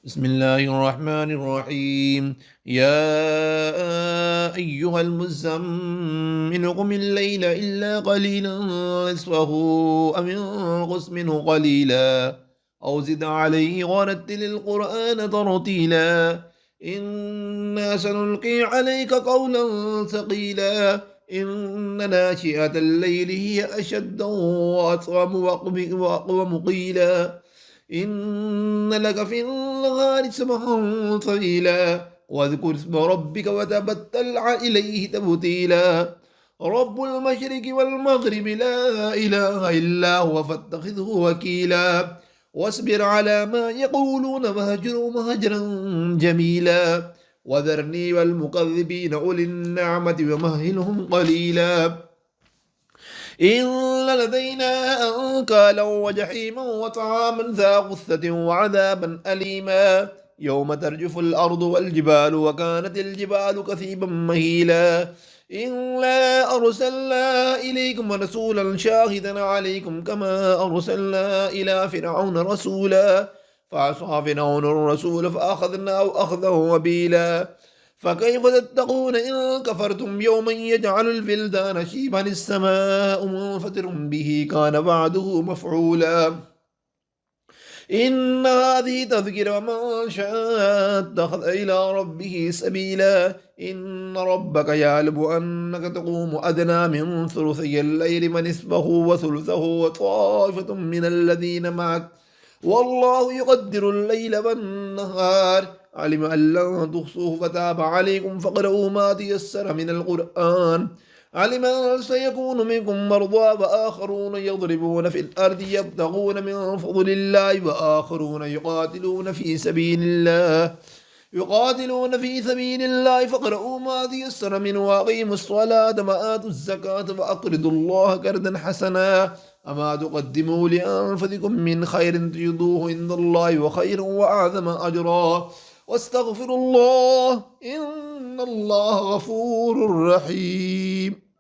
بسم الله الرحمن الرحيم يا أيها المزمل قم الليل إلا قليلا نصفه أو انقص منه قليلا أو زد عليه ورتل القرآن ترتيلا إنا سنلقي عليك قولا ثقيلا إن ناشئة الليل هي أشد وأقوم قيلا إن لك في النهار سبحا طويلا واذكر اسم ربك وتبتل إليه تبتيلا رب المشرق والمغرب لا إله إلا هو فاتخذه وكيلا واصبر على ما يقولون وهجرهم هجرا جميلا وذرني والمكذبين أولي النعمة ومهلهم قليلا إن لدينا أنكالا وجحيما وطعاما ذا غثة وعذابا أليما يوم ترجف الأرض والجبال وكانت الجبال كثيبا مهيلا إنا أرسلنا إليكم رسولا شاهدا عليكم كما أرسلنا إلى فرعون رسولا فعصى فرعون الرسول فأخذناه أخذا وبيلا فكيف تتقون إن كفرتم يوما يجعل البلدان شيبا السماء منفطر به كان وعده مفعولا إن هذه تذكرة من شاء اتخذ إلى ربه سبيلا إن ربك يعلم أنك تقوم أدنى من ثلثي الليل ونصفه وثلثه وطائفة من الذين معك والله يقدر الليل والنهار علم أن لن تحصوه فتاب عليكم فاقرؤوا ما تيسر من القرآن علم أن سيكون منكم مرضى وآخرون يضربون في الأرض يبتغون من فضل الله وآخرون يقاتلون في سبيل الله فاقرؤوا ما تيسر منه وأقيموا الصلاة وآتوا الزكاة وأقرضوا الله قرضا حسنا أما تقدموا لأنفسكم من خير تجدوه عند الله وخير وأعظم أجرا واستغفروا الله إن الله غفور رحيم.